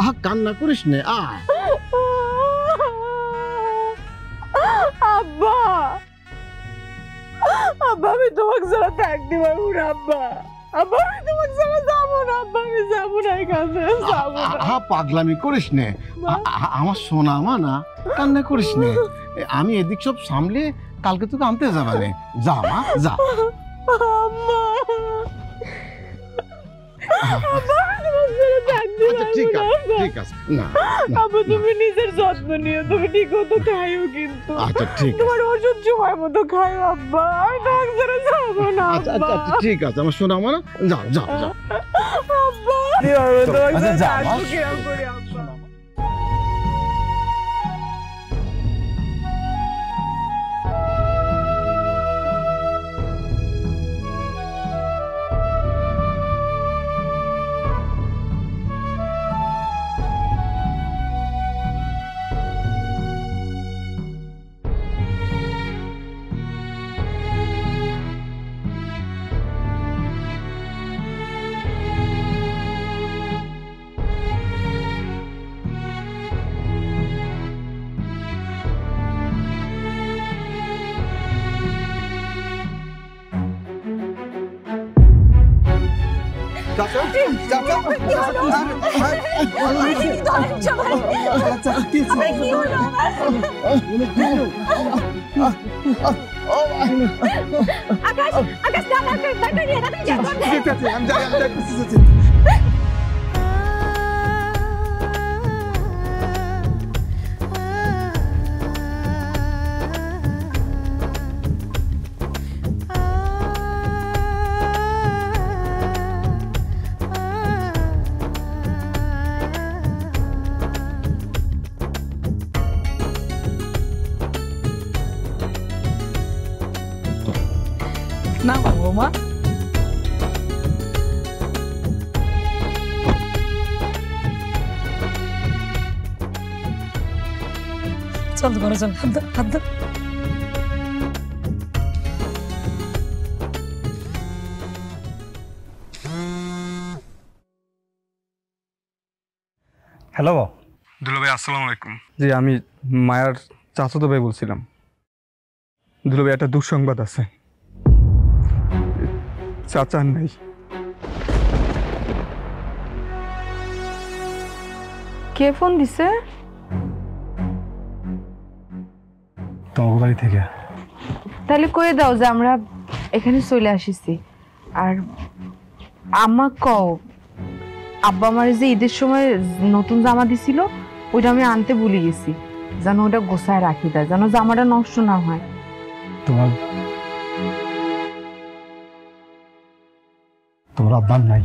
আহা কান্না করিস নে, আয়। আব্বা আব্বা আমি তোমাকে ছাড়া থাকতে পারবো না আব্বা। আব্বা আমি তোমাকে ছাড়া যাবো না আব্বা, আমি যাবো না এখানে, যাবো না। আহা পাগলামি করিস নে, আমার সোনা মা না, কান্না করিস নে। আমি এদিক সব সামলে কালকে তোকে আনতে যাবানে, যা মা যা। আম্মা আব্বা আমি তোমাকে ছাড়া থাকতে আচ্ছা পারবো ঠিক না আছে, আব্বা। ঠিক আছে, না আব্বা তুমি নিজের যত্ন নিও, তুমি ঠিক মতো খাইও কিন্তু। আচ্ছা ঠিক আছে, তোমার ওষুধ সময় মতো খাইও আব্বা, আমি তোমাকে ছাড়া যাবো না আচ্ছা আব্বা। আচ্ছা ঠিক আছে আমার সোনা মা না, যাও যাও যাও। আব্বা তোমাকে আচ্ছা, ছাড়া যা, থাকবো মা। কিরম করে আব্বা? না বৌমা, চল ঘরে চল, হাত ধর, হাত ধর। হ্যালো দুলা ভাই, আসসালামু আলাইকুম। জি, আমি মায়ার চাচাতো ভাই বলছিলাম। দুলা ভাই, একটা দুঃসংবাদ আছে, চাচা নেই। কে ফোন দিছে? তোমার বাড়ি থেকে। তাহলে কয়ে দাও যে আমরা এখানে চলে আসিছি। আর আম্মা কও আব্বা আমার যে ঈদের সময় নতুন জামা দিছিল ওইটা আমি আনতে ভুলে গেছি, যেন ওটা গোছায় রাখি দেয়, যেন জামাটা নষ্ট না হয়। তোমার আব্বা নাই।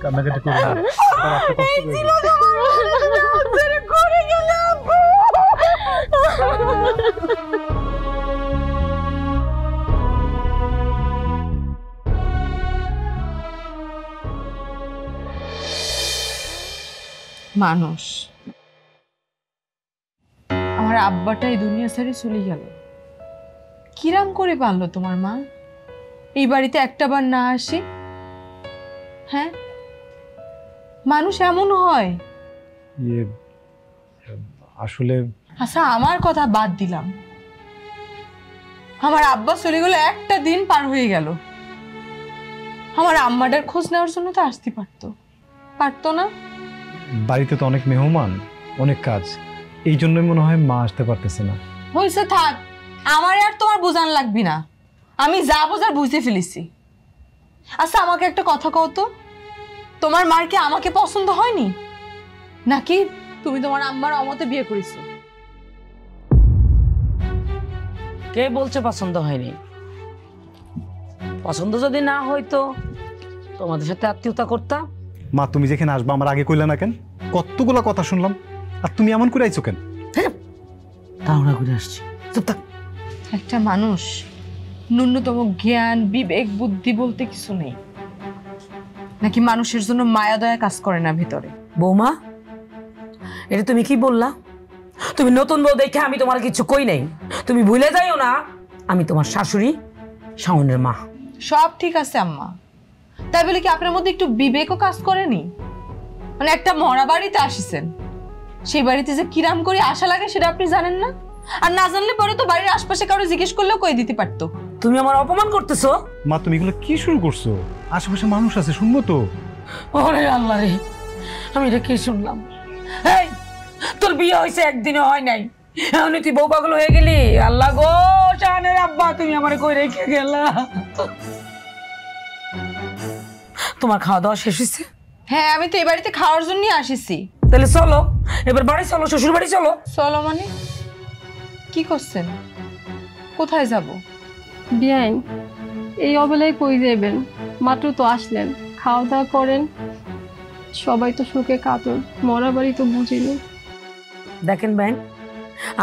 কান্নাকাটি করো না, মানুষ আমার আব্বাটা এই দুনিয়া ছেড়ে চলে গেল, কিরাম করে পারলো তোমার মা এই বাড়িতে একটা বার না আসি? হ্যাঁ, মানুষ এমন হয়? আসলে আচ্ছা, আমার কথা বাদ দিলাম, আমার আব্বা চলে গেল, একটা দিন পার হয়ে গেল, আমার আম্মাটার খোঁজ নেওয়ার জন্য তো আসতে পারতো না? বাড়িতে তো অনেক মেহমান, অনেক কাজ, এই জন্যই মনে হয় মা আসতে পারতেছে না। হয়েছে, থাক, আমার আর তোমার বোঝান লাগবি না, আমি যা বোঝার বুঝতে ফেলেছি। আচ্ছা আমাকে একটা কথা কও তো, তোমার মার কি আমাকে পছন্দ হয়নি, নাকি তুমি তোমার আম্মার অমতে বিয়ে করেছো? কে বলছে পছন্দ হয়নি? পছন্দ যদি না হইতো তোমাদের সাথে আত্মীয়তা করতাম। মা তুমি যেখানে আসবা আমার আগে কইলা না কেন? কতগুলা কথা শুনলাম, আর তুমি এমন করে আইছো কেন? তাড়াহুড়া করে আসছি, চুপ থাক। একটা মানুষ ন্যূনতম জ্ঞান বিবেক বুদ্ধি বলতে কিছু নেই, নাকি মানুষের জন্য মায়া দয়া কাজ করে না ভিতরে? বৌমা, এটা তুমি কি বললা? তুমি নতুন বউ দেখে আমি তোমার কিছু কই নাই, তুমি ভুলে যাইও না আমি তোমার শাশুড়ি, শাওনের মা। সব ঠিক আছে আম্মা, তাই বলে কি আপনার মধ্যে একটু বিবেকও কাজ করেনি? মানে একটা মরা বাড়িতে আসিছেন, সেই বাড়িতে যে কিরাম করে আশা লাগে সেটা আপনি জানেন না? আর না জানলে পরে তো বাড়ির আশপাশে কারো জিজ্ঞেস করলেও কই দিতে পারতো। তুমি আমার অপমান করতেছো। মা তুমি এগুলো কি শুরু করছো? আশেপাশে মানুষ আছে, শুনবো তো। ওরে আল্লাহ রে, আমি এটা কি শুনলাম? এই তোর বিয়ে হয়েছে একদিনে হয় নাই, এখন তুই বউ পাগল হয়ে গেলি? আল্লাহ গো, শানের আব্বা তুমি আমার কই রেখে গেলা। তোমার খাওয়া দাওয়া শেষ হয়েছে? হ্যাঁ, আমি তো এই বাড়িতে খাওয়ার জন্যই আসিছি। তাহলে চলো এবার বাড়ি চলো, শ্বশুর বাড়ি চলো। চলো মানে কি করছেন? কোথায় যাব? বিয়াইন, এই অবেলায় কই যাবেন? মাত্র তো আসলেন, খাওয়া দাওয়া করেন। সবাই তো শোকে কাতর, মরা বাড়ি তো বুঝিনি। দেখেন ব্যাং,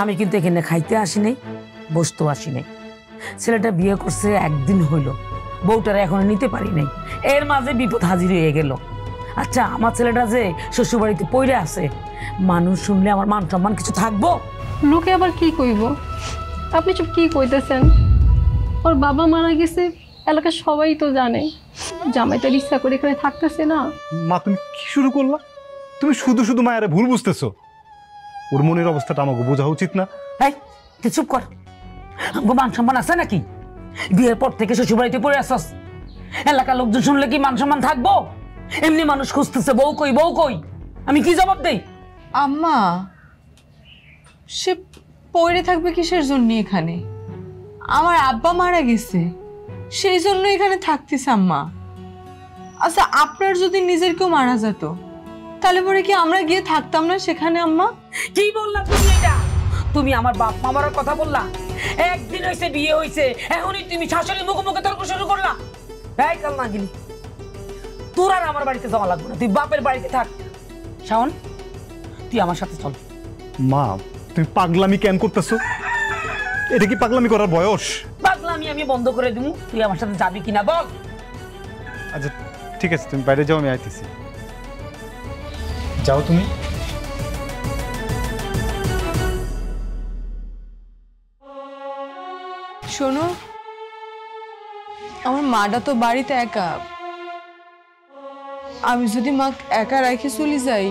আমি কিন্তু এখানে খাইতে আসি নাই, বসতেও আসি নাই। ছেলেটা বিয়ে করছে একদিন হইল, বউটারা এখনো নিতে পারি নাই, এর মাঝে বিপদ হাজির হয়ে গেল। আচ্ছা আমার ছেলেটা যে শ্বশুর বাড়িতে পড়ে আছে, মানুষ শুনলে আমার মান সম্মান কিছু থাকবো? লোকে আবার কি কইব? আপনি চুপ কি কইতেছেন? ওর বাবা মারা গেছে, এলাকার সবাই তো জানে। জামাইটার ইচ্ছা করে এখানে থাকতেছে না। মা তুমি কি শুরু করলা? তুমি শুধু শুধু মায়ের ভুল বুঝতেছো। ওর মনের অবস্থাটা আমাকে বোঝা উচিত না? এই তুই চুপ কর, আমাকে মান সম্মান আছে নাকি? বিয়ের পর থেকে শ্বশুর বাড়িতে পড়ে আসছ, এলাকার লোকজন শুনলে কি মান সম্মান থাকবো? এমনি মানুষ খুঁজতেছে বউ কই বউ কই, আমি কি জবাব দেই? আম্মা, সে পড়ে থাকবে কিসের জন্য এখানে? আমার আব্বা মারা গেছে, সেই জন্য এখানে থাকতেছে আম্মা। আচ্ছা আপনার যদি নিজের কেউ মারা যেত, তাহলে পরে কি আমরা গিয়ে থাকতাম না সেখানে আম্মা? কি বললা তুমি এটা? তুমি আমার বাপ মা মারার কথা বললা? একদিন হইছে বিয়ে হইছে, এখনই তুমি শাশুড়ি মুখে মুখে তর্ক শুরু করলা। এই কাল না গেলি তোর আর আমার বাড়িতে যাওয়া লাগবে না, তুই বাপের বাড়িতে থাক। শাওন তুই আমার সাথে চল। মা তুমি পাগলামি কেন করতেছো? এটা কি পাগলামি করার বয়স? পাগলামি আমি বন্ধ করে দিব, তুই আমার সাথে যাবি কিনা বল। আচ্ছা ঠিক আছে, তুমি বাইরে যাও, আমি আইতেছি। যাও তুমি। শোনো, আমার মাটা তো বাড়িতে একা, আমি যদি মা একা রেখে চলে যাই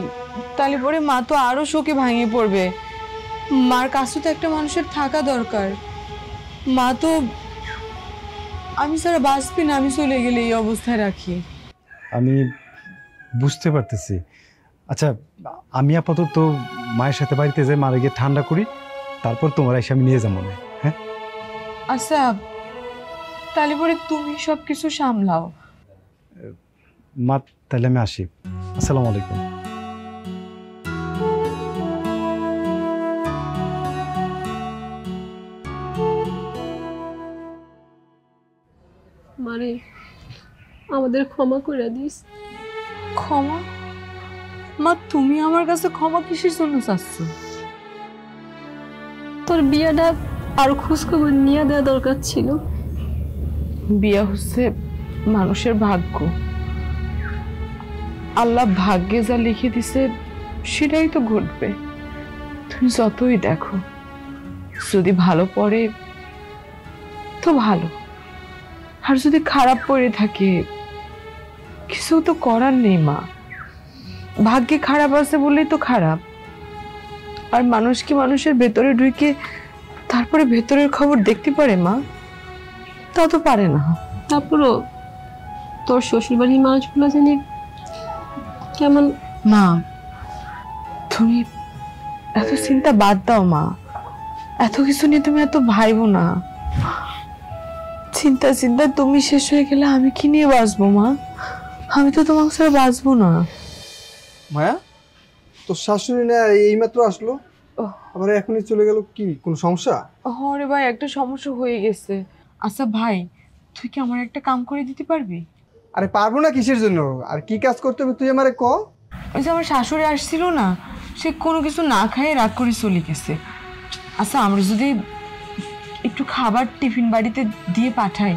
তাহলে পরে মা তো আরো শোকে ভাঙে পড়বে। মার কাছে তো একটা মানুষের থাকা দরকার। মা তো আমি ছাড়া বাঁচবি না, আমি চলে গেলে এই অবস্থায় রাখি। আমি বুঝতে পারতেছি। আচ্ছা আমি আপাতত মায়ের সাথে বাড়িতে যাই, মারে গিয়ে ঠান্ডা করি, তারপর তোমার এসে আমি নিয়ে যাবো। হ্যাঁ আচ্ছা তাহলে পরে তুমি সবকিছু সামলাও। মা তাহলে আমি আসি। আসসালামু আলাইকুম। মারে, আমাদের ক্ষমা করে দিস। ক্ষমা? মা তুমি আমার কাছে ক্ষমা কিসের জন্য চাচ্ছ? তোর বিয়েটা আরো খোঁজখবর নিয়ে দেওয়া দরকার ছিল। বিয়ে হচ্ছে মানুষের ভাগ্য, আল্লাহ ভাগ্যে যা লিখে দিছে সেটাই তো ঘটবে। তুমি যতই দেখো, যদি ভালো পড়ে তো ভালো, আর যদি খারাপ পড়ে থাকে কিছু তো করার নেই মা। ভাগ্যে খারাপ আছে বলেই তো খারাপ। আর মানুষ কি মানুষের ভেতরে ঢুকে তারপরে ভেতরের খবর দেখতে পারে মা? তা তো পারে না। তারপরও তোর শ্বশুরবাড়ির মানুষগুলো জানি কেমন। মা তুমি এত চিন্তা বাদ দাও মা, এত কিছু নিয়ে তুমি এত ভাইবো না। চিন্তা চিন্তা তুমি শেষ হয়ে গেলে আমি কি নিয়ে বাঁচবো মা? আমি তো তোমার সাথে বাঁচবো না। মায়া, তোর শাশুড়ি না এইমাত্র আসলো, আবার এখনই চলে গেল, কি কোনো সমস্যা? হরে ভাই, একটা সমস্যা হয়ে গেছে। আচ্ছা ভাই, তুই কি আমার একটা কাম করে দিতে পারবি? আরে পারবো না কিসের জন্য, আর কি কাজ করতে হবে তুই আমারে ক। ওই যে আমার শাশুড়ি আসছিল না, সে কোনো কিছু না খায় রাগ করে চলে গেছে। আচ্ছা আমরা যদি একটু খাবার টিফিন বাড়িতে দিয়ে পাঠাই,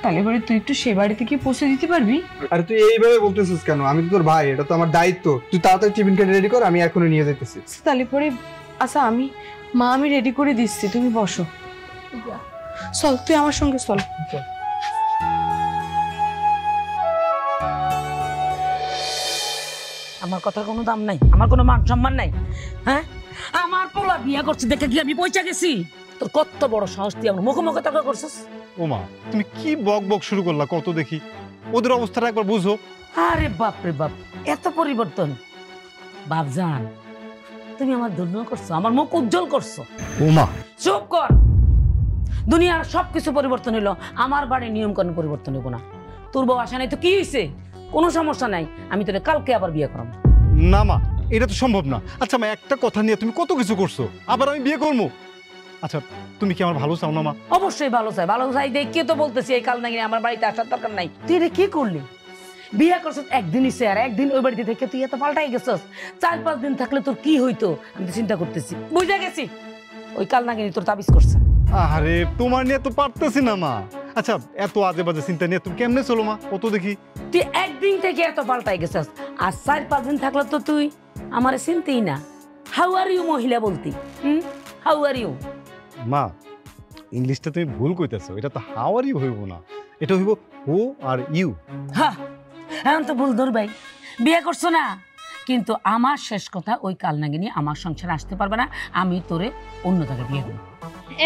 তাহলে পরে তুই একটু সে বাড়িতে গিয়ে পৌঁছে দিতে পারবি? আরে তুই এইভাবে বলতেছিস কেন? আমি তো তোর ভাই, এটা তো আমার দায়িত্ব। তুই তাড়াতাড়ি টিফিন কেটে রেডি কর, আমি এখনই নিয়ে যাইতেছি। তাহলে পরে আচ্ছা আমি রেডি করে দিচ্ছি, তুমি বসো। চল তুই আমার সঙ্গে চল। আমার কথার কোনো দাম নাই, আমার কোনো মান সম্মান নাই। হ্যাঁ, আমার পোলা বিয়ে করছে দেখে কি আমি পয়সা গেছি? তোর কত বড় সাহস, তুই আমার মুখে মুখে তর্ক করছিস? ও মা, তুমি কি বক বক শুরু করলা? কত দেখি, ওদের অবস্থাটা একবার বুঝো। আরে বাপ রে বাপ, এত পরিবর্তন! বাপজান, তুমি আমার ধন্য করছো, আমার মুখ উজ্জ্বল করছো। ও মা, চুপ কর। দুনিয়ার সবকিছু পরিবর্তন হইলো, আমার বাড়ির নিয়ম কানুন পরিবর্তন হইব না। তোর বউ আসা নাই তো কি হয়েছে? কোনো সমস্যা নাই, আমি তোরে কালকে আবার বিয়ে করাবো। না মা, এটা তো সম্ভব না। আচ্ছা মা, একটা কথা নিয়ে তুমি কত কিছু করছো, আবার আমি বিয়ে করবো? আচ্ছা তুমি কি আমার ভালো চাও না মা? অবশ্যই ভালো চাই, ভালো চাই দেখে তো বলতেছি এই কাল নাকি আমার বাড়িতে আসার দরকার নাই। তুই এটা কি করলি? বিয়ে করছিস একদিনই, সে আর একদিন ওই বাড়িতে থেকে তুই এত পাল্টাই গেছিস। 4-5 দিন থাকলে তোর কি হইতো আমি তো চিন্তা করতেছি। বুঝে গেছি ওই কাল নাকি তোর তাবিজ করছে। আরে তোমার নিয়ে তো পারতেছি না মা। আচ্ছা এত আজে বাজে চিন্তা নিয়ে তুমি কেমনে চলো মা? কত দেখি তুই একদিন থেকে এত পাল্টাই গেছিস, আর 4-5 দিন থাকলে তো তুই আমার চিনতেই না। হাউ আর ইউ মহিলা বলতি? How are you? মা, ইংলিশটা তুমি ভুল কইতেছো। এটা তো হাউ আর ইউ হইব না, এটা হইব হু আর ইউ। হ্যাঁ, এখন তো ভুল ধর ভাই। বিয়ে করছো না, কিন্তু আমার শেষ কথা, ওই কাল নাগিনী আমার সংসারে আসতে পারবে না। আমি তোরে অন্য জায়গায় বিয়ে করবো।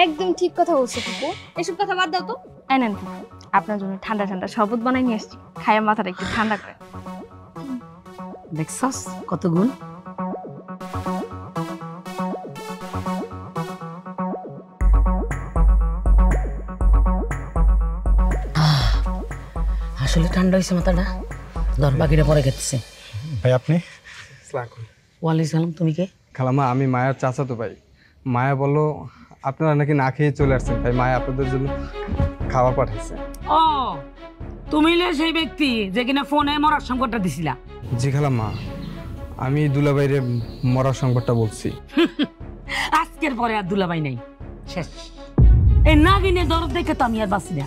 একদম ঠিক কথা বলছো কুকু, এসব কথা বাদ দাও তো। নেন, আপনার জন্য ঠান্ডা ঠান্ডা শরবত বানাই নিয়ে আসছি, খাইয়া মাথাটা একটু ঠান্ডা করে। দেখছস কত গুণ। আসলে ঠান্ডা হয়েছে মাথাটা, ধর বাকিটা পরে খেতেছে। ভাই আপনি? ওয়ালাইকুম সালাম। তুমি কে? খালাম্মা, আমি মায়ার চাচাতো ভাই। মায়া বললো আপনারা নাকি না খেয়ে চলে আসছেন, তাই মায়া আপনাদের জন্য খাবার পাঠাইছে। ও, তুমি সেই ব্যক্তি যে কিনা ফোনে মরার সংকটটা দিছিলা? জি খালাম্মা, আমি দুলাভাইরে মরার সংবাদটা বলছি। আজকের পরে আর দুলাভাই নাই, শেষ। এই নাগিনের দরদ দেখে তো আমি আর বাঁচি না।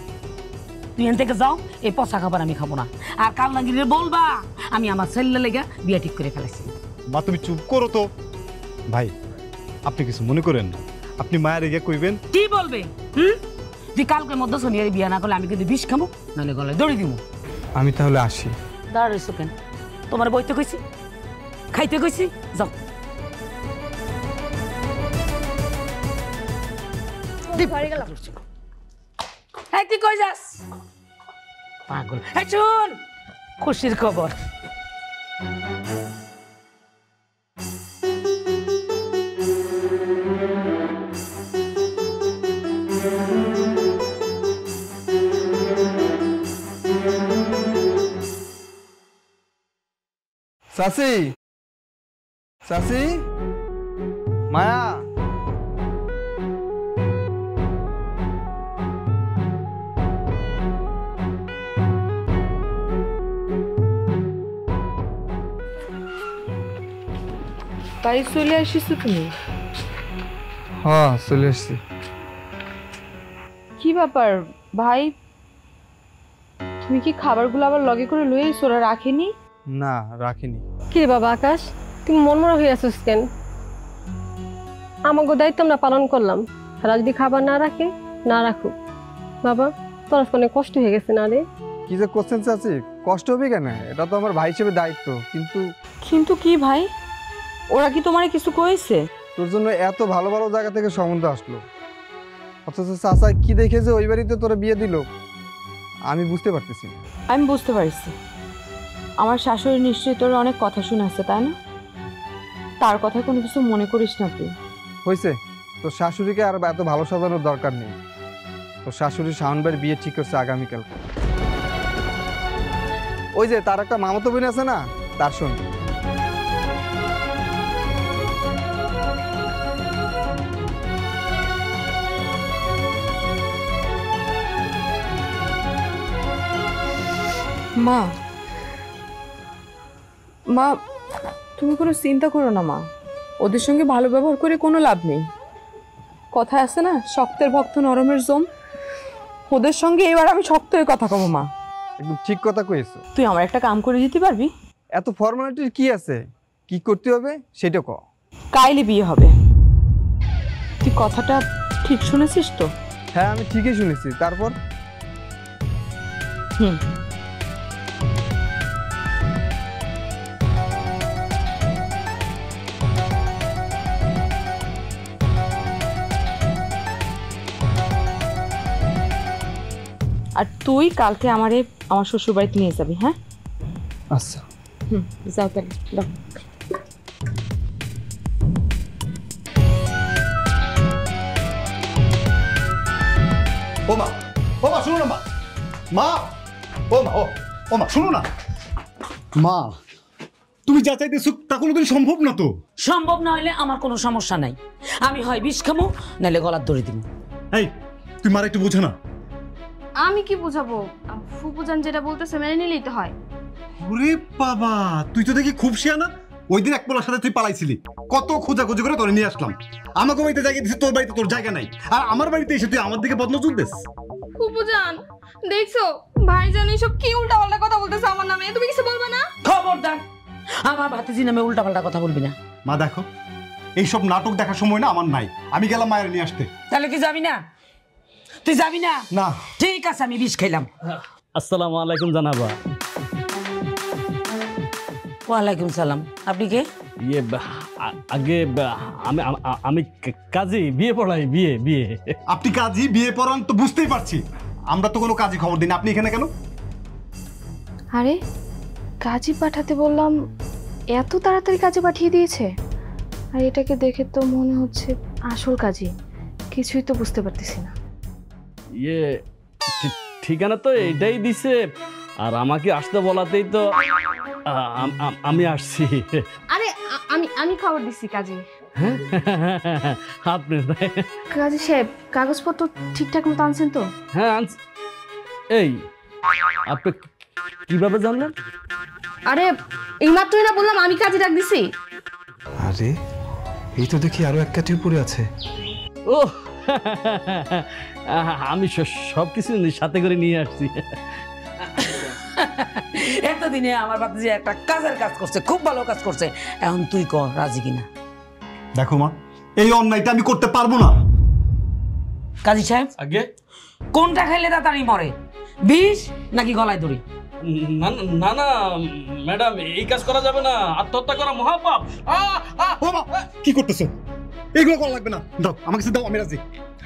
তুই এখান থেকে যাও, এই পচা খাবার আমি খাবো না। আর কাল নাগিনের বলবা আমি আমার ছেলে লেগে বিয়ে ঠিক করে ফেলেছি। মা তুমি চুপ করো তো। ভাই আপনি কিছু মনে করেন না, আপনি মায়ের এগিয়ে কইবেন। কি বলবে? তুই কালকের মধ্যে সোনিয়ার বিয়ে না করলে আমি কিন্তু বিষ খাবো, নাহলে গলায় দড়ি দিব। আমি তাহলে আসি। দাঁড়াইছো কেন? তোমার বইতে কইছি, খাইতে কইছি, যাও। তুই কই যাস? পাগল। শুন, খুশির খবর। চাচি, চাচি, মায়া। তাই চলে আসিস তুমি? হ্যাঁ চলে এসছি। কি ব্যাপার ভাই, তুমি কি খাবারগুলো আবার লগে করে লয়ে আইছো? ওরা রাখেনি? না রাখিনি। কি রে বাবা আকাশ, তুমি মনমরা হয়ে আছিস কেন? আমাকে দায়িত্ব আমরা পালন করলাম, তারা যদি খাবার না রাখে না রাখুক। বাবা তোর অনেক কষ্ট হয়ে গেছে না রে? কি যে করছেন চাচি, কষ্ট হবে কেন? এটা তো আমার ভাই হিসেবে দায়িত্ব। কিন্তু কিন্তু কি ভাই, ওরা কি তোমারে কিছু কইছে? তোর জন্য এত ভালো ভালো জায়গা থেকে সম্বন্ধ আসলো, অথচ চাচা কি দেখে যে ওই বাড়িতে তোরা বিয়ে দিল আমি বুঝতে পারতেছি না। আমি বুঝতে পারছি, আমার শাশুড়ি নিশ্চয়ই তোর অনেক কথা শুনাচ্ছে, তাই না? কার কথা কোনো কিছু মনে করিস না তুই। হয়েছে, তোর শাশুড়িকে আর এত ভালো সাজানোর দরকার নেই। তোর শাশুড়ি শাওন ভাইয়ের বিয়ে ঠিক করছে আগামীকাল। ওই যে তার একটা মামাতো বোন আছে না, তার সঙ্গে। মা মা তুমি কোনো চিন্তা করো না মা, ওদের সঙ্গে ভালো ব্যবহার করে কোনো লাভ নেই। কথা আছে না, শক্তের ভক্ত নরমের জম। ওদের সঙ্গে এবার আমি শক্ত হয়ে কথা কব মা। একদম ঠিক কথা কয়েছো। তুই আমার একটা কাম করে দিতে পারবি? এত ফর্মালিটির কি আছে, কি করতে হবে সেটা ক। কাইলে বিয়ে হবে। তুই কথাটা ঠিক শুনেছিস তো? হ্যাঁ আমি ঠিকই শুনেছি। তারপর হুম, আর তুই কালকে আমার শ্বশুর বাড়িতে নিয়ে যাবি। হ্যাঁ আচ্ছা। হুম, যাও তাহলে দাও। ও মা, ও মা শুনো না মা, মা, ও মা, ও মা শুনো না মা, তুমি যা চাইতেছো তা কোনোদিন সম্ভব না তো। সম্ভব না হলে আমার কোনো সমস্যা নাই, আমি হয় বিষ খামো নাহলে গলার দড়ি দিব। এই তুই মার একটু বোঝা না। আমি কি বুঝাবো, ফুপুজান যেটা বলতেছে মেনে নিলেই তো হয়। ওরে বাবা, তুই তো দেখি খুব শিয়ানা। ওই দিন এক পোলার সাথে তুই পালাইছিলি, কত খোঁজাখুঁজি করে তোরে নিয়ে আসলাম। আমাকে বাড়িতে জায়গা দিছিস, তোর বাড়িতে তোর জায়গা নাই। আর আমার বাড়িতে এসে তুই আমার দিকে বদনজর দিস। ফুপুজান দেখছো ভাইজান এইসব কি উল্টাপাল্টা কথা বলতেছে আমার নামে, তুমি কিছু বলবে না? খবরদার আমার ভাতিজি নামে উল্টাপাল্টা কথা বলবি না। মা দেখো, এইসব নাটক দেখার সময় না আমার নাই। আমি গেলাম মায়ের নিয়ে আসতে। তাহলে কি যাবি না? তুই যাবি না? না। ঠিক আছে, আমি বিষ খাইলাম। আসসালামু আলাইকুম জানাবা। ওয়ালাইকুম সালাম। আপনি কে? ইয়ে আগে আমি আমি কাজী, বিয়ে পড়াই। বিয়ে বিয়ে আপনি কাজী বিয়ে পড়ান তো বুঝতেই পারছি। আমরা তো কোনো কাজী খবর দিন, আপনি এখানে কেন? আরে কাজে পাঠাতে বললাম, এত তাড়াতাড়ি কাজে পাঠিয়ে দিয়েছে। আর এটাকে দেখে তো মনে হচ্ছে আসল কাজী। কিছুই তো বুঝতে পারতেছি না। ইয়ে ঠিকানা তো এটাই দিছে, আর আমাকে আসতে বলাতেই তো আমি আসছি। আরে আমি খবর দিচ্ছি কাজী। আপনি? কাজী সাহেব কাগজপত্র ঠিকঠাক মতো আনছেন তো? হ্যাঁ আনছি। এই আপনি কিভাবে জানলেন? আরে এইমাত্রই না বললাম আমি কাজে ডাক দিছি। আরে এই তো দেখি আরো এক কাঠি উপরে আছে। ও আমি সব কিছু সাথে করে নিয়ে আসছি। এতদিনে আমার ভাতিজি একটা কাজের কাজ করছে, খুব ভালো কাজ করছে। এখন তুই কর রাজি কিনা। দেখো মা, এই অন্যায়টা আমি করতে পারবো না। কাজী সাহেব আগে কোনটা খাইলে তাড়াতাড়ি মরে, বিষ নাকি গলায় দড়ি? না না না ম্যাডাম, এই কাজ করা যাবে না। আত্মহত্যা করা মহাপাপ। ও মা, কি করতেছো? এগুলো করা লাগবে না। দাও আমাকে দাও, আমি রাজি।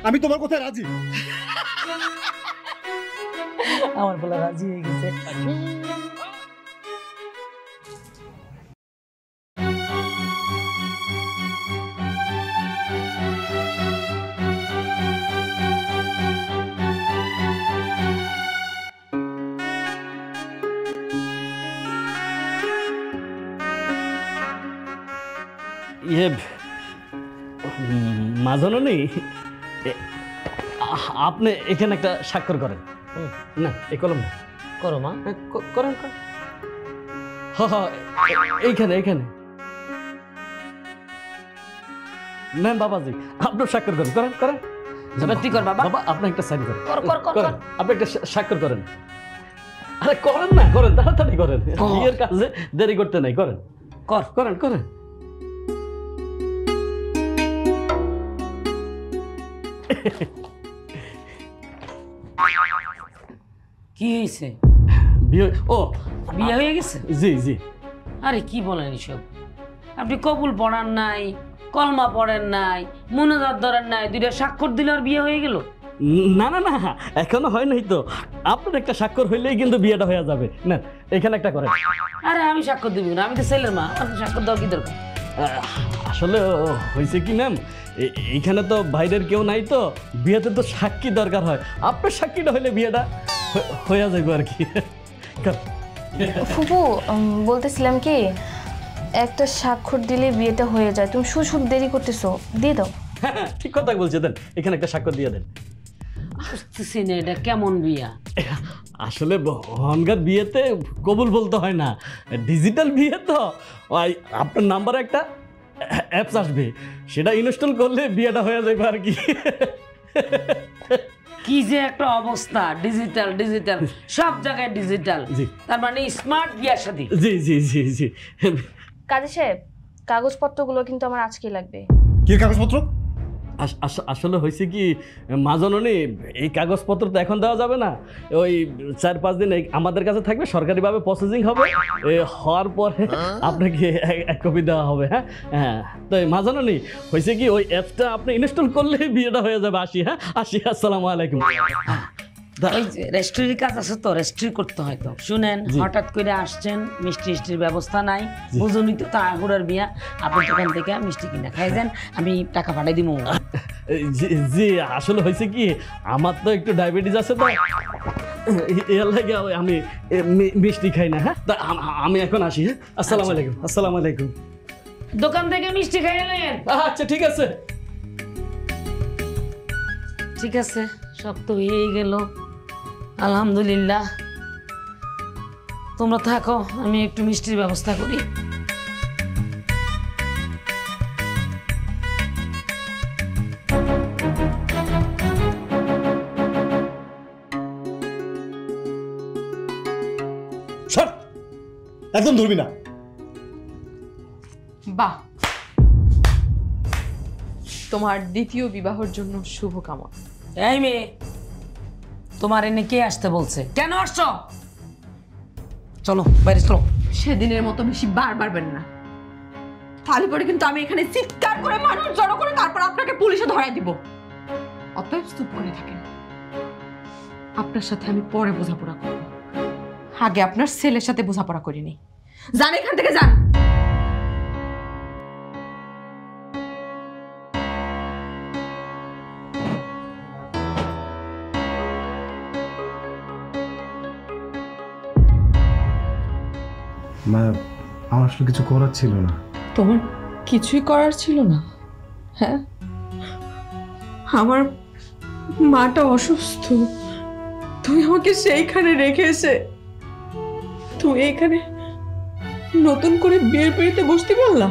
আমি তোমার কথায় রাজি। আমার বলা রাজি হয়ে গেছে। ইয়ে মাঝানো নেই, আপনি এখানে একটা স্বাক্ষর করেন। না এই কলম না, করো মা। করেন। এইখানে এইখানে না বাবাজি, আপনি স্বাক্ষর করেন। করেন করেন। তুই কর বাবা। বাবা আপনি একটা সাইন করেন। কর। করেন, আপনি একটা স্বাক্ষর করেন। আরে করেন না, করেন তাড়াতাড়ি করেন। বিয়ের কাজে দেরি করতে নাই, করেন। করেন করেন। কি হয়েছে? বিয়ে বিয়ে হয়ে গেছে? জি জি। আরে কি বলেন এসব? আপনি কবুল পড়ান নাই, কলমা পড়েন নাই, মুনাজাত ধরেন নাই, দুইটা স্বাক্ষর দিলে আর বিয়ে হয়ে গেল? না না না, এখনো হয় নাই তো। আপনার একটা স্বাক্ষর হইলেই কিন্তু বিয়েটা হয়ে যাবে। না এখানে একটা করেন। আরে আমি স্বাক্ষর দিব না, আমি তো ছেলের মা, আমার স্বাক্ষর দেওয়ার কি দরকার? আসলে হয়েছে কি ম্যাম, এইখানে তো বাইরের কেউ নাই, তো বিয়েতে তো সাক্ষী দরকার হয়। আপনার সাক্ষীটা হইলে বিয়েটা হয়ে যাবে আর কি। ফুপু বলতেছিলাম কি, একটা স্বাক্ষর দিলে বিয়েটা হয়ে যায়। তুমি শুধু দেরি করতেছো, দিয়ে দাও। হ্যাঁ ঠিক কথা বলছে, দেন এখানে একটা স্বাক্ষর দিয়ে দেন। বুঝতেছি না এটা কেমন বিয়া। আসলে অনগার বিয়েতে কবুল বলতে হয় না, ডিজিটাল বিয়ে তো। ওই আপনার নাম্বারে একটা অ্যাপস আসবে, সেটা ইনস্টল করলে বিয়েটা হয়ে যাবে আর কি। কি যে একটা অবস্থা, ডিজিটাল ডিজিটাল সব জায়গায় ডিজিটাল। জি। তার মানে স্মার্ট বিয়া শাদী। জি জি জি জি। কাজী সাহেব, কাগজপত্রগুলো কিন্তু আমার আজকেই লাগবে। কি কাগজপত্র? আসলে হয়েছে কি মা জননী, এই কাগজপত্র তো এখন দেওয়া যাবে না, ওই 4-5 দিন আমাদের কাছে থাকবে, সরকারিভাবে প্রসেসিং হবে, হওয়ার পরে আপনাকে এক কপি দেওয়া হবে। হ্যাঁ হ্যাঁ, তো মা জননী হয়েছে কি, ওই অ্যাপসটা আপনি ইনস্টল করলে বিয়েটা হয়ে যাবে। আসি। হ্যাঁ আসি, আসসালামু আলাইকুম। ওই যে রেস্টুরেন্টের কাজ আছে তো, রেস্ট্রি করতে হয় তো। শুনেন, হঠাৎ করে আসছেন, মিষ্টির ব্যবস্থা নাই, বুঝুনি তো, তাড়াহুড়ার বিয়া। আপনি দোকান থেকে মিষ্টি কিনা খাই যান, আমি টাকা পাঠাই দিব। জি আসলে হয়েছে কি, আমার তো একটু ডায়াবেটিস আছে, তো এর লাগে আমি মিষ্টি খাই না। হ্যাঁ, আমি এখন আসি। হ্যাঁ, আসসালামু আলাইকুম। আসসালামু আলাইকুম। দোকান থেকে মিষ্টি খাই নেন। আচ্ছা ঠিক আছে। ঠিক আছে, সব তো হয়ে গেল, আলহামদুলিল্লাহ। তোমরা থাকো, আমি একটু মিষ্টির ব্যবস্থা করি। সর, একদম ধরবি না। বাহ, তোমার দ্বিতীয় বিবাহের জন্য শুভকামনা। এই মেয়ে, তোমার এনে কে আসতে বলছে? কেন আসছো? চলো বাইরে চলো। সেদিনের মতো বেশি বার বাড়বেন না, তাহলে পরে কিন্তু আমি এখানে চিৎকার করে মানুষ জড়ো করে তারপর আপনাকে পুলিশে ধরাই দিব। অতএব চুপ করে থাকেন। আপনার সাথে আমি পরে বোঝাপড়া করব, আগে আপনার ছেলের সাথে বোঝাপড়া করিনি। যান এখান থেকে, যান। মা, আমার আসলে কিছু করার ছিল না। তোমার কিছুই করার ছিল না? হ্যাঁ, আমার মাটা অসুস্থ, তুমি আমাকে সেইখানে রেখে এসে তুমি এখানে নতুন করে বিয়ের পিড়িতে বসতে পারলা?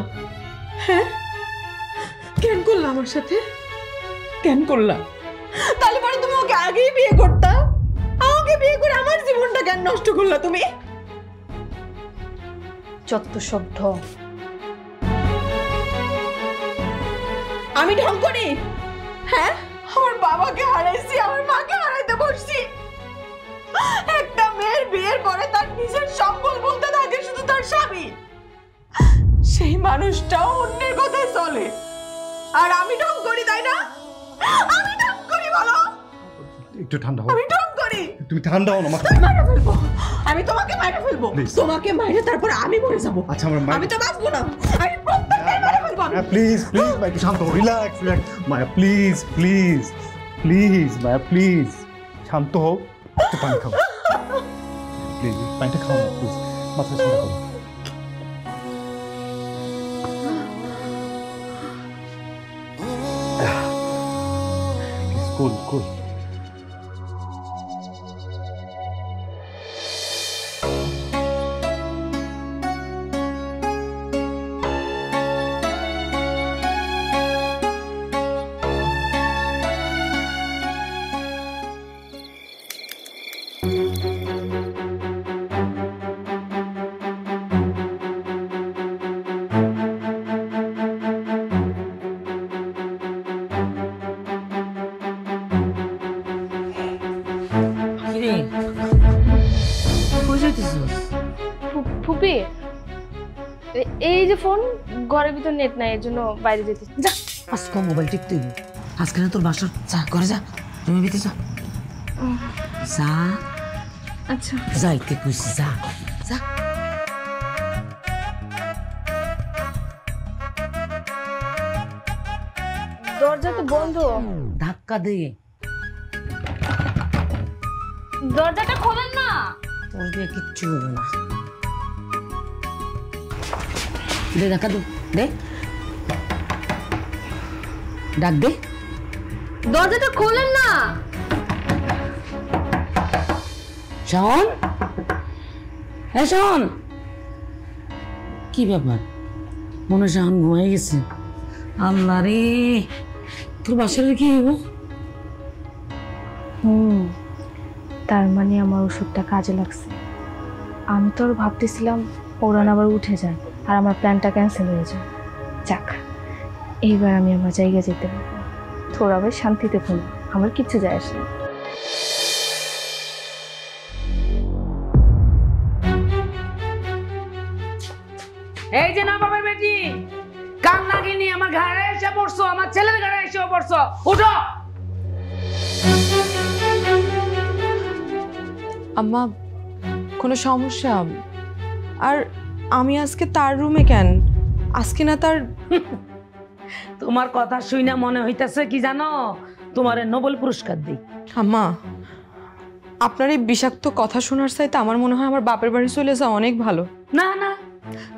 হ্যাঁ, কেন করলা আমার সাথে? কেন করলা? তাহলে পরে তুমি ওকে আগেই বিয়ে করতা। আমাকে বিয়ে করে আমার জীবনটা কেন নষ্ট করলা তুমি? যত সব ঢং। আমি ঢং করি? হ্যাঁ, আমার বাবাকে হারাইছি, আমার মাকে হারাইতে বসছি। একটা মেয়ের বিয়ের পরে তার নিজের সম্বল বলতে থাকে শুধু তার স্বামী, সেই মানুষটাও অন্যের কথায় চলে। আর আমি ঢং করি, তাই না? আমি ঢং করি, বলো। একটু ঠান্ডা হও। আমি ঢং করি? তুমি ঠান্ডা হও না, মাথা মারা ফেলবো, আমি তোমাকে মারা ফেলবো। তোমাকে মাইরে তারপর আমি মরে যাবো। আচ্ছা, আমার আমি তো বাঁচবো না, আমি প্রত্যেককে মারা ফেলবো। প্লিজ প্লিজ মায়া, একটু শান্ত হও, relax relax Maya, please please please Maya, please শান্ত হও, একটু পানি খাও প্লিজ, পানিটা খাও না প্লিজ, মাথা ঠান্ডা করো। কুল কুল। ফুপি, এই যে ফোন, ঘরের ভিতর নেট নাই, এর জন্য বাইরে যেতে। যা, আজকে মোবাইল টিপতে হইব। আজকে না তোর বাসার, যা ঘরে যা, তুমি ভিতরে যা। যা, আচ্ছা যাইতে কইছি, যা যা। দরজা তো বন্ধ। ধাক্কা দে। দরজাটা খোলেন না। তোর দিয়ে কিচ্ছু হবে না। দে ধাক্কা দে, দে ডাক দে। দরজাটা খোলেন না। শাওন, হ্যাঁ শাওন, কি ব্যাপার? মনে হয় শাওন ঘুমাই গেছে। আল্লাহ রে, তোর বাসার কি হইব? তার মানে আমার ওষুধটা কাজে লাগছে। আমি তো আর ভাবতেছিলাম ওরান আবার উঠে যায় আর আমার প্ল্যানটা ক্যান্সেল হয়ে যায়। যাক, এইবার আমি আমার জায়গায় যেতে পারবো। তোরা আবার শান্তিতে ঘুম, আমার কিচ্ছু যায় আসে না। এই যে না বাবার বেটি, কান লাগিনি আমার ঘরে এসে পড়ছো, আমার ছেলের ঘরে এসে পড়ছো। উঠো। আম্মা, কোনো সমস্যা? আর আমি আজকে তার রুমে কেন? আজকে না তার... তোমার কথা শুনে মনে হইতাছে কি জানো, তোমারে নোবেল পুরস্কার দিই। আম্মা, আপনার এই বিষাক্ত কথা শোনার চাইতে আমার মনে হয় আমার বাপের বাড়ি চলে যাওয়া অনেক ভালো। না না,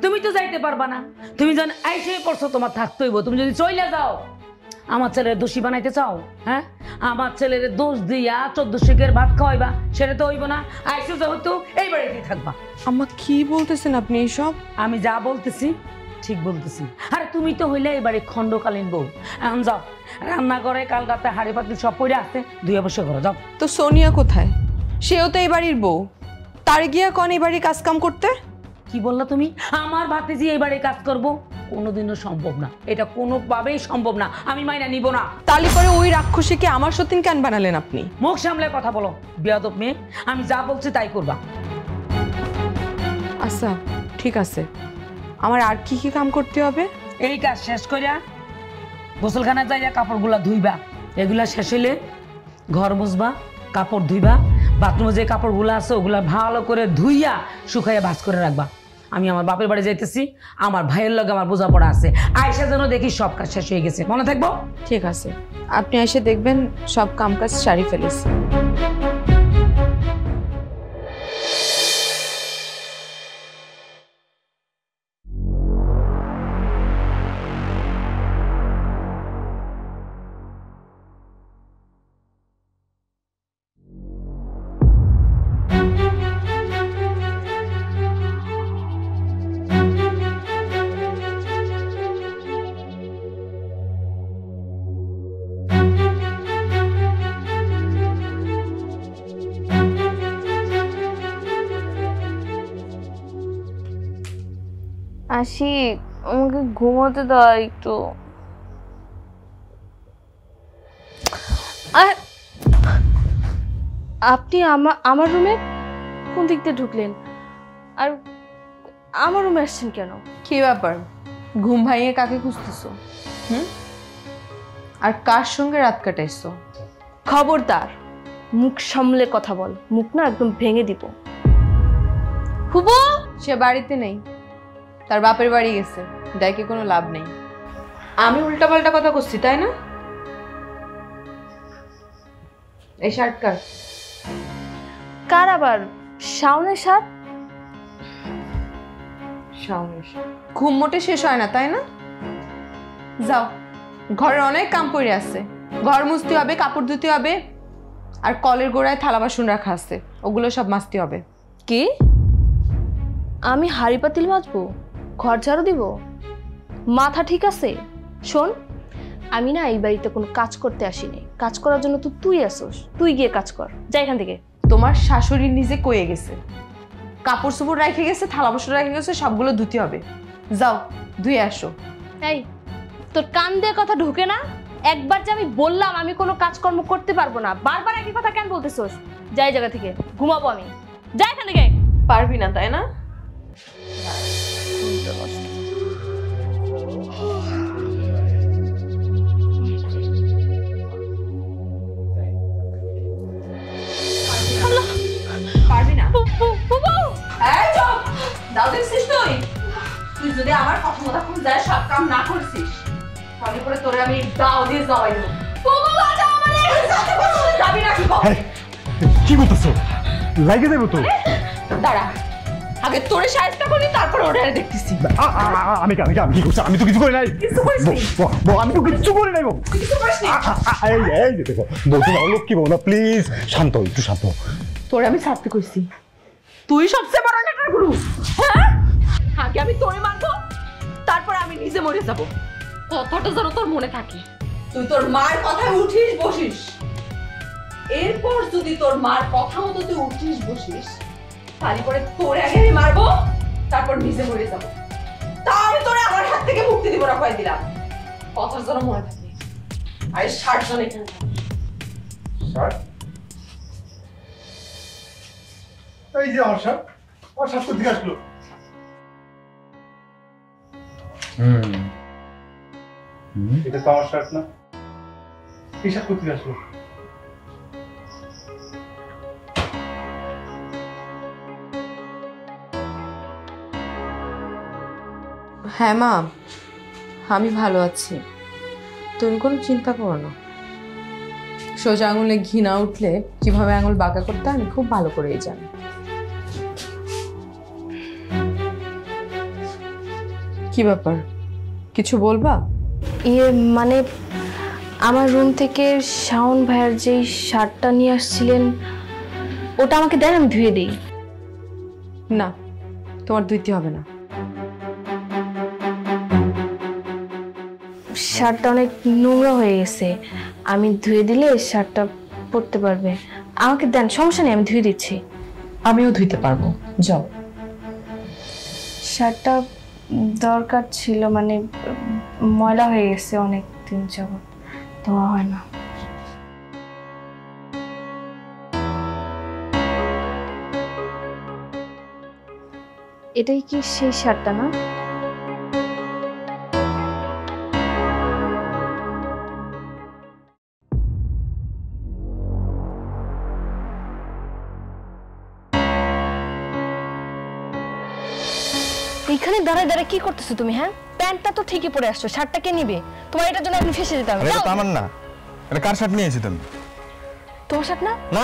তুমি তো যাইতে পারবা না। তুমি যখন আইসে পড়ছো তোমার থাকতে হইব। তুমি যদি চলে যাও, আমার ছেলের দোষী বানাইতে চাও? হ্যাঁ, আমার ছেলের দোষ দিয়া 14 শিখের ভাত খাওয়াইবা, সেটা তো হইব না। আইসো যেহেতু এই বাড়িতেই থাকবা। আম্মা, কি বলতেছেন আপনি এইসব? আমি যা বলতেছি ঠিক বলতেছি। আরে তুমি তো হইলে এই বাড়ির খণ্ডকালীন বউ। এখন যাও, রান্না করে কাল রাতে হাড়ি পাতিল সব পড়ে আসতে দুই অবশ্য করো, যাও। তো সোনিয়া কোথায়? সেও তো এই বাড়ির বউ। তার গিয়া কন এই বাড়ির কাজ কাম করতে? কি বললা তুমি? আমার ভাতিজি এই বাড়ির কাজ করবো? কোনোদিনও সম্ভব না, এটা কোনোভাবেই সম্ভব না। আমি মাইনা নিব না। তালি করে ওই রাক্ষসীকে আমার সতীন কেন বানালেন আপনি? মুখ সামলে কথা বলো বেয়াদব মেয়ে। আমি যা বলছি তাই করবা। আচ্ছা ঠিক আছে, আমার আর কি কি কাম করতে হবে? এই কাজ শেষ করিয়া গোসলখানায় যাইয়া কাপড়গুলা ধুইবা। এগুলা শেষ হইলে ঘর মুছবা, কাপড় ধুইবা, বাথরুমে যে কাপড়গুলো আছে ওগুলা ভালো করে ধুইয়া শুকাইয়া ভাঁজ করে রাখবা। আমি আমার বাপের বাড়ি যাইতেছি, আমার ভাইয়ের লগে আমার বোঝাপড়া আছে। আয়সা যেন দেখি সব কাজ শেষ হয়ে গেছে, মনে থাকবো? ঠিক আছে, আপনি এসে দেখবেন সব কাম কাজ সারি ফেলেছি। আসি, আমাকে ঘুমোতে দাও একটু। আপনি আমার রুমে কোন দিক দিয়ে ঢুকলেন? আর আমার রুমে আসছেন কেন? কি ব্যাপার, ঘুম ভাঙিয়ে কাকে খুঁজতেছো? আর কার সঙ্গে রাত কাটাইছো? খবরদার, মুখ সামলে কথা বল, মুখ না একদম ভেঙে দিব। হুবু, সে বাড়িতে নেই, তার বাপের বাড়ি গেছে, দেখে কোনো লাভ নেই। আমি উল্টাপাল্টা কথা করছি তাই না? এই শার্ট কার? কার আবার? শাওনের শার্ট? শাওনের শার্ট। ঘুম মোটে শেষ হয় না তাই না? যাও, ঘরের অনেক কাম পড়ে আছে, ঘর মুছতে হবে, কাপড় ধুতে হবে, আর কলের গোড়ায় থালা বাসন রাখা আছে, ওগুলো সব মাজতে হবে। কি? আমি হাড়ি পাতিল মাজবো, ঘর ঝাড়ু দিব? মাথা ঠিক আছে? শোন, আমি না এই বাড়িতে কোনো কাজ করতে আসিনি, কাজ করার জন্য তো তুই আসোস, তুই গিয়ে কাজ কর, যা এখান থেকে। তোমার শাশুড়ি নিজে কয়ে গেছে, কাপড় চোপড় রেখে গেছে, থালা বাসন রেখে গেছে, সবগুলো ধুতে হবে। যাও ধুয়ে আসো। এই, তোর কান দিয়ে কথা ঢুকে না? একবার যে আমি বললাম আমি কোনো কাজকর্ম করতে পারবো না, বারবার একই কথা কেন বলতেছোস? যাই জায়গা থেকে, ঘুমাবো আমি, যা এখান থেকে। পারবি না তাই না? পারবি না? দাও দেখছিস তুই, তুই যদি আমার কথা মতো যাই সব কাম না করছিস, তাহলে পরে তোরে আমি দাও দিয়ে যাওয়াই দেব। তুমি বাঁচাও আমারে। যাবি না কি কর? কি করতেছো? লাগে দেবো তো। দাঁড়া, আগে তোরে সাহায্য করি, তারপর ওটারে দেখতেছি। আমি কি করছি? আমি তো কিছু করি নাই। আমি তো কিছু করি নাই। এই দেখো বলতে লক্ষ্মী বউ না, প্লিজ শান্ত হও, একটু শান্ত হও। তোরে আমি ছাড়তে কইছি, তুই সবচেয়ে বড় নেটার গুরু। হ্যাঁ, আগে আমি তোরে মারবো, তারপর আমি নিজে মরে যাব। কথাটা যেন তোর মনে থাকে। তুই তোর মার কথায় উঠিস বসিস, এরপর যদি তোর মার কথা মতো তুই উঠিস বসিস, তারপরে তোরে আগে আমি মারবো, তারপর নিজে মরে যাব। তা আমি তোরে আমার হাত থেকে মুক্তি দিব না, কয়ে দিলাম। কথার যেন মনে থাকে। আরে 60 জন এখানে থাকে। এই যে আমার সাপ কোথেকে আসলো? এটা তো আমার শার্ট না, এই শার্ট কোথেকে আসলো? হ্যাঁ মা, আমি ভালো আছি, তুমি কোনো চিন্তা করো না। সোজা আঙুলে ঘি না উঠলে কিভাবে আঙুল বাঁকা করতে আমি খুব ভালো করেই জানি। কি ব্যাপার, কিছু বলবা? মানে আমার রুম থেকে শাওন ভাইয়ের যেই শার্টটা নিয়ে আসছিলেন, ওটা আমাকে দেন, আমি ধুয়ে দিই। না, তোমার ধুইতে হবে না। শার্টটা অনেক নোংরা হয়ে গেছে, আমি ধুয়ে দিলে শার্টটা পরতে পারবে। আমাকে দেন, সমস্যা নেই, আমি ধুয়ে দিচ্ছি। আমিও ধুইতে পারবো, যাও। শার্টটা দরকার ছিল, মানে ময়লা হয়ে গেছে অনেক দিন যাবত, ধোয়া হয় না। এটাই কি সেই শার্টটা না? এখানে দাঁড়ায় দাঁড়ায় কি করতেছো তুমি? হ্যাঁ, প্যান্টটা তো ঠিকই পরে আসছো, শার্টটা কে নিবে? তোমার এটার জন্য আপনি ফেসে যেতে হবে। এটা তো আমার না, এটা কার শার্ট নিয়েছি তুমি? তোমার শার্ট না? না,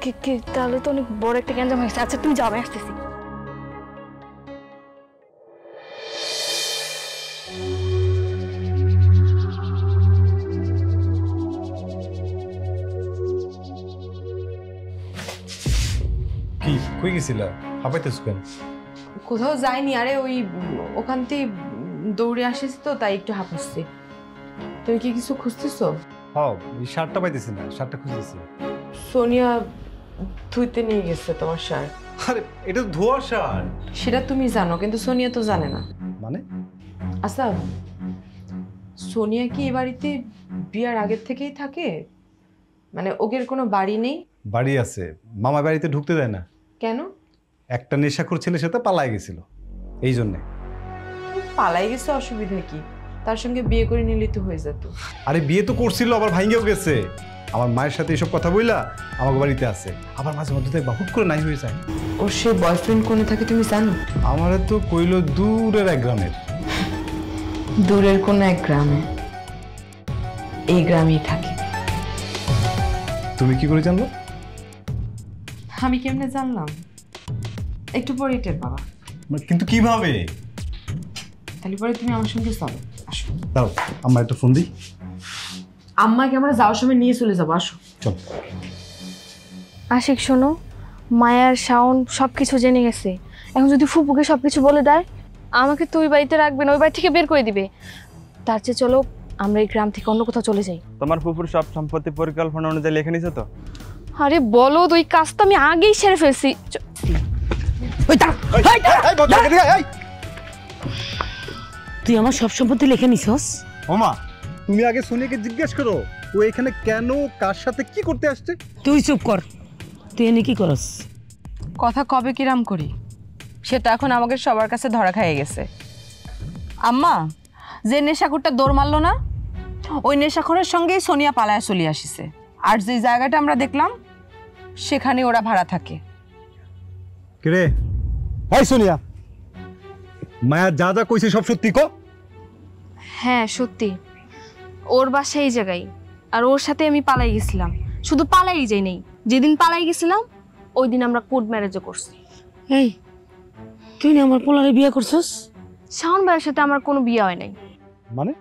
কি তাহলে তো অনেক বড় একটা গ্যাঞ্জাম হয়েছে। আচ্ছা তুমি যাও, আমি আসতেছি। কি কই গেছিলা? হাঁপাইতেছ কেন? কোথাও যাইনি, আরে ওই ওখান থেকে দৌড়ে আসিস তো, তাই একটু হাঁপাচ্ছি। তুমি কি কিছু খুঁজতেছো? হ্যাঁ, এই শার্টটা পাইতেছি না, শার্টটা খুঁজতেছি। সোনিয়া ধুইতে নিয়ে গেছে তোমার শার্ট। আরে এটা তো ধোয়া শার্ট। সেটা তুমি জানো, কিন্তু সোনিয়া তো জানে না। মানে? আচ্ছা, সোনিয়া কি এই বাড়িতে বিয়ার আগের থেকেই থাকে? মানে ওদের কোনো বাড়ি নেই? বাড়ি আছে, মামা বাড়িতে ঢুকতে দেয় না। কেন? একটা নেশাখোর ছেলের সাথে পালায় গেছিল, এই জন্যে। পালাই গেছে, অসুবিধা কি? তার সঙ্গে বিয়ে করে নিলে তো হয়ে যেত। আরে বিয়ে তো করছিল, আবার ভাঙ্গেও গেছে। আমার মায়ের সাথে এসব কথা বইলা আমাকে বাড়িতে আছে, আবার মাঝে মধ্যে দেখবা হুট করে নাই হয়ে যায়। ওর সে বয়ফ্রেন্ড কোনে থাকে তুমি জানো? আমারে তো কইলো দূরের এক গ্রামের। দূরের কোনো এক গ্রামে? এই গ্রামেই থাকে। তুমি কি করে জানলো? আমি কেমনে জানলাম? একটু পরে টের বাবা। কিন্তু কিভাবে? তাহলে পরে তুমি আমার সঙ্গে চলো, আসো। দাও আমার একটা ফোন দিই। আম্মাকে আমরা যাওয়ার সময় নিয়ে চলে যাবো, আসো। চল। আশিক শোনো, মায়ার শাওন সব কিছু জেনে গেছে। এখন যদি ফুপুকে সব কিছু বলে দেয়, আমাকে তো ওই বাড়িতে রাখবে না, ওই বাড়ি থেকে বের করে দিবে। তার চেয়ে চলো আমরা এই গ্রাম থেকে অন্য কোথাও চলে যাই। তোমার ফুপুর সব সম্পত্তি পরিকল্পনা অনুযায়ী লিখে নিছো তো? আরে বলো, ওই কাজ তো আমি আগেই সেরে ফেলছি। তুই আমার সব সম্পত্তি লিখে নিছস? ওমা, তুমি আগে সোনিয়াকে জিজ্ঞেস করো ও এখানে কেন, কার সাথে কি করতে আসছে। তুই চুপ কর, তুই এনে কি করস? কথা কবে কিরাম করি সেটা এখন আমাকে সবার কাছে ধরা খাইয়ে গেছে। আম্মা, যে নেশাখোরটা দৌড় মারলো না, ওই নেশাখোরের সঙ্গেই সোনিয়া পালায় চলে আসিছে। আর যে জায়গাটা আমরা দেখলাম সেখানে ওরা ভাড়া থাকে। কে রে? এই সোনিয়া, মায়া যা যা কইছে সব সত্যি কো? হ্যাঁ সত্যি, ওর বাসা এই জায়গায়, আর ওর সাথে আমি পালাই গেছিলাম। শুধু পালাই যাই নেই, যেদিন পালাই গেছিলাম ওই দিন আমরা কোর্ট ম্যারেজও করছি। এই তুই না আমার পোলারে বিয়ে করছস? শাওন ভাইয়ের সাথে আমার কোনো বিয়ে হয় নাই। মানে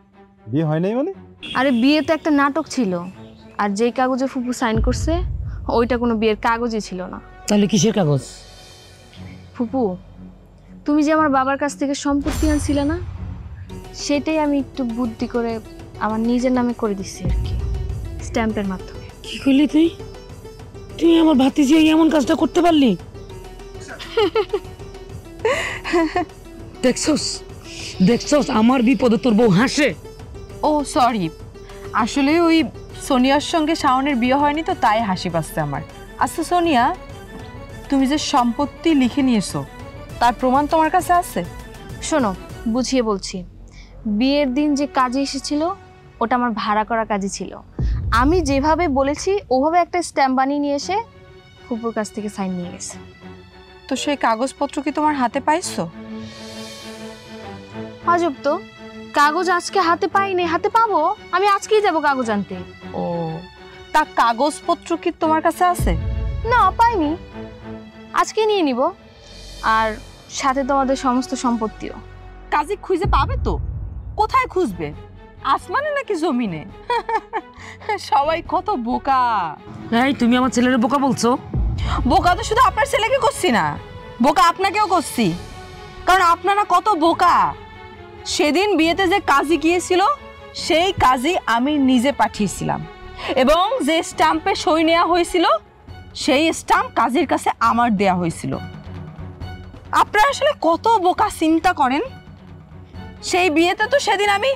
বিয়ে হয় নাই মানে? আরে বিয়ে তো একটা নাটক ছিল, আর যেই কাগজে ফুপু সাইন করছে ওইটা কোনো বিয়ের কাগজই ছিল না। তাহলে কিসের কাগজ? ফুপু, তুমি যে আমার বাবার কাছ থেকে সম্পত্তি আনছিলে না, সেটাই আমি একটু বুদ্ধি করে আমার নিজের নামে করে দিচ্ছি আর কি, স্ট্যাম্পের মাধ্যমে। কি করলি তুই? তুই আমার ভাতিজি এমন কাজটা করতে পারলি? দেখছস দেখছস আমার বিপদে তোর বউ হাসে। ও সরি, আসলে ওই সোনিয়ার সঙ্গে শাওনের বিয়ে হয়নি তো তাই হাসি পাচ্ছে আমার। আচ্ছা সোনিয়া, তুমি যে সম্পত্তি লিখে নিয়েছো তার প্রমাণ তোমার কাছে আছে? শোনো, বুঝিয়ে বলছি। বিয়ের দিন যে কাজে এসেছিল ওটা আমার ভাড়া করা কাজই ছিল। আমি যেভাবে বলেছি ওভাবে একটা স্ট্যাম্প বানিয়ে নিয়ে এসে ফুপুর কাছ থেকে সাইন নিয়ে গেছে। তো সেই কাগজপত্র কি তোমার হাতে পাইছো? আজব তো, কাগজ আজকে হাতে পাইনি, হাতে পাবো। আমি আজকেই যাব কাগজ আনতে। ও, তা কাগজপত্র কি তোমার কাছে আছে? না, পাইনি, আজকে নিয়ে নিব, আর সাথে তোমাদের সমস্ত সম্পত্তিও। কাজে খুঁজে পাবে তো? কোথায় খুঁজবে? আসমানে নাকি জমিনে? সবাই কত বোকা। এই তুমি আমার ছেলের বোকা বলছো? বোকা তো শুধু আপনার ছেলেকে করছি না, বোকা আপনাকেও করছি, কারণ আপনারা কত বোকা। সেদিন বিয়েতে যে কাজী গিয়েছিল সেই কাজী আমি নিজে পাঠিয়েছিলাম, এবং যে স্ট্যাম্পে সই নেওয়া হয়েছিল সেই স্ট্যাম্প কাজীর কাছে আমার দেয়া হয়েছিল। আপনারা আসলে কত বোকা চিন্তা করেন। সেই বিয়েতে তো সেদিন আমি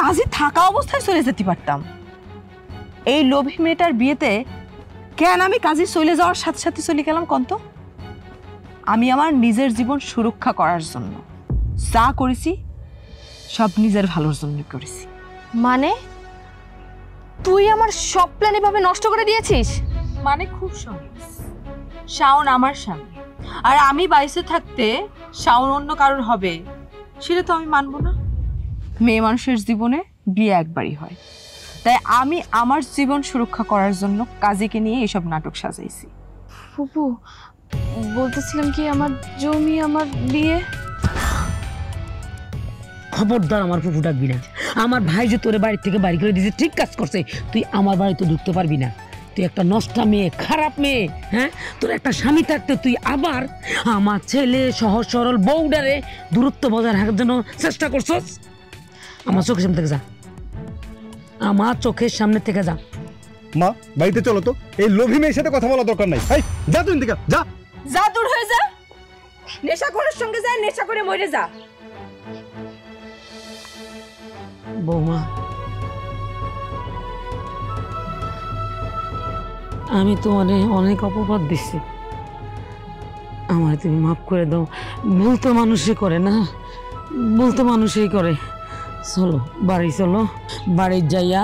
কাজী থাকা অবস্থায় চলে যেতে পারতাম। এই লোভী মেয়েটার বিয়েতে কেন আমি কাজী চলে যাওয়ার সাথে সাথে চলে গেলাম কন্ত? আমি আমার নিজের জীবন সুরক্ষা করার জন্য যা করেছি সব নিজের ভালোর জন্য করেছি। মানে তুই আমার সব প্ল্যান এভাবে নষ্ট করে দিয়েছিস? মানে খুব সহজ, শাওন আমার স্বামী, আর আমি বাইসে থাকতে শাওন অন্য কারোর হবে সেটা তো আমি মানবো না। মেয়ে মানুষের জীবনে বিয়ে একবারই হয়, তাই আমি আমার জীবন সুরক্ষা করার জন্য কাজীকে নিয়ে এসব নাটক সাজাইছি। ফুপু, বলতেছিলাম কি, আমার জমি, আমার বিয়ে। খবরদার আমার ফুফু ডাকবি না। আমার ভাই যে তোর বাড়ি থেকে বাড়ি করে দিয়েছে ঠিক কাজ করছে। তুই আমার বাড়িতে ঢুকতে পারবি না। তুই একটা নষ্টা মেয়ে, খারাপ মেয়ে। হ্যাঁ, তোর একটা স্বামী থাকতে তুই আবার আমার ছেলে সহজ সরল বউডারে দূরত্ব বজায় রাখার জন্য চেষ্টা করছস। আমার চোখের সামনে থেকে যা, আমার চোখের সামনে থেকে যা। মা বাড়িতে চলো তো, এই লোভী মেয়ের সাথে কথা বলা দরকার নাই। এই যা তুই দিকে যা, যা দূর হয়ে যা, নেশাখোরের সঙ্গে যা, নেশা করে মরে যা। বৌমা, আমি তো অনেক অপবাদ দিচ্ছি, আমার তুমি মাফ করে দাও। ভুল তো মানুষই করে না, ভুল তো মানুষই করে। চলো বাড়ি চলো, বাড়ি যাইয়া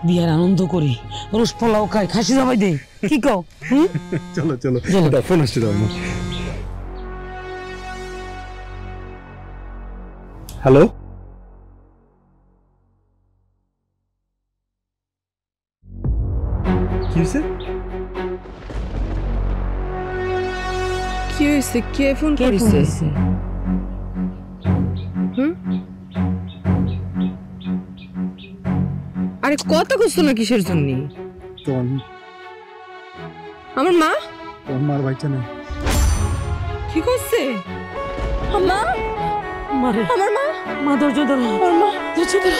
বিয়ার আনন্দ করি, রোজ পোলাও খাই, খাসি জবাই দেই, কি কও? চলো চলো ফোন আসছে দাও। হ্যালো, কি হয়েছে? কি হয়েছে? কে ফোন কে করেছে? আরে কথা কইছো না কিসের জন্য? আমার মা? তোর মার বাইচা নেই। কি করছে? মা, মারে আমার মা, মা ধৈর্য ধরো, আমার মা, ধৈর্য ধরো।